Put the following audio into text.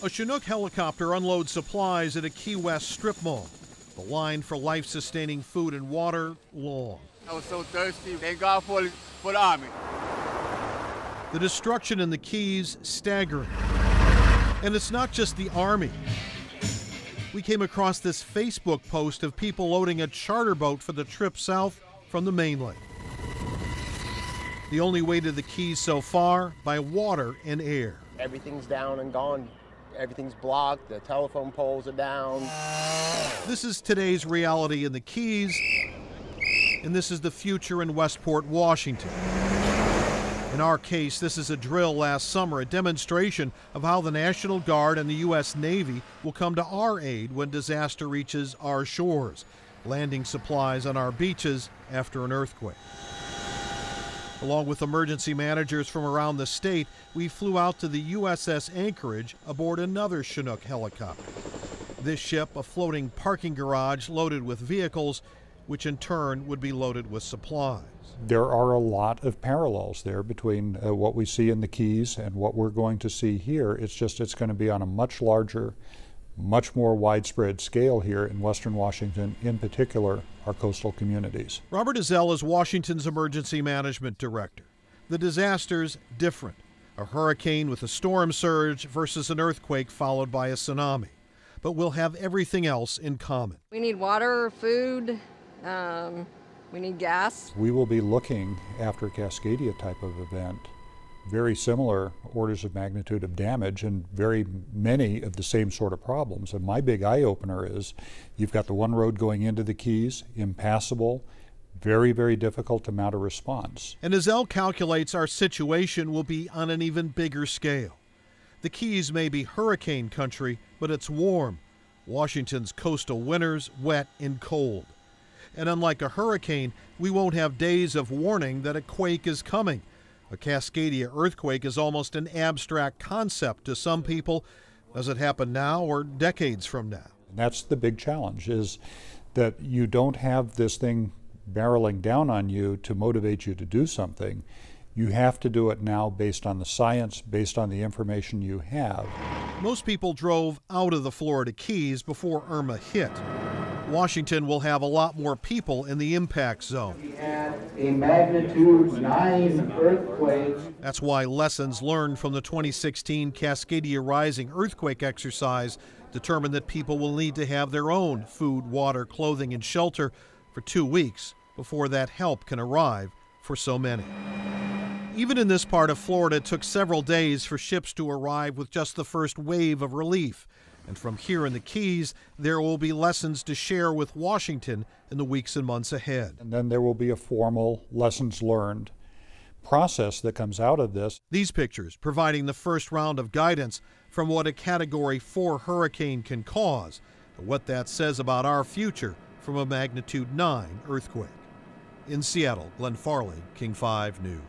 A Chinook helicopter unloads supplies at a Key West strip mall. The line for life-sustaining food and water, long. I was so thirsty. Thank God for the Army. The destruction in the Keys, staggering. And it's not just the Army. We came across this Facebook post of people loading a charter boat for the trip south from the mainland. The only way to the Keys so far, by water and air. Everything's down and gone. Everything's blocked. The telephone poles are down. This is today's reality in the Keys, and this is the future in Westport, Washington. In our case, this is a drill last summer, a demonstration of how the National Guard and the U.S. Navy will come to our aid when disaster reaches our shores, landing supplies on our beaches after an earthquake. Along with emergency managers from around the state, we flew out to the USS Anchorage aboard another Chinook helicopter. This ship, a floating parking garage loaded with vehicles, which in turn would be loaded with supplies. There are a lot of parallels there between what we see in the Keys and what we're going to see here. It's just it's going to be on a much larger, much more widespread scale here in Western Washington, in particular our coastal communities. Robert Ezell is Washington's Emergency Management Director. The disaster's different. A hurricane with a storm surge versus an earthquake followed by a tsunami. But we'll have everything else in common. We need water, food, we need gas. We will be looking after a Cascadia type of event, very similar orders of magnitude of damage and very many of the same sort of problems. And my big eye-opener is you've got the one road going into the Keys, impassable, very, very difficult to mount a response. And Ezell calculates our situation will be on an even bigger scale. The Keys may be hurricane country, but it's warm. Washington's coastal winters wet and cold. And unlike a hurricane, we won't have days of warning that a quake is coming. A Cascadia earthquake is almost an abstract concept to some people. Does it happen now or decades from now? And that's the big challenge, is that you don't have this thing barreling down on you to motivate you to do something. You have to do it now based on the science, based on the information you have. Most people drove out of the Florida Keys before Irma hit. Washington will have a lot more people in the impact zone. We had a magnitude 9 earthquake. That's why lessons learned from the 2016 Cascadia Rising earthquake exercise determined that people will need to have their own food, water, clothing, and shelter for 2 weeks before that help can arrive for so many. Even in this part of Florida, it took several days for ships to arrive with just the first wave of relief. And from here in the Keys, there will be lessons to share with Washington in the weeks and months ahead. And then there will be a formal lessons learned process that comes out of this. These pictures providing the first round of guidance from what a Category 4 hurricane can cause, and what that says about our future from a magnitude 9 earthquake. In Seattle, Glenn Farley, King 5 News.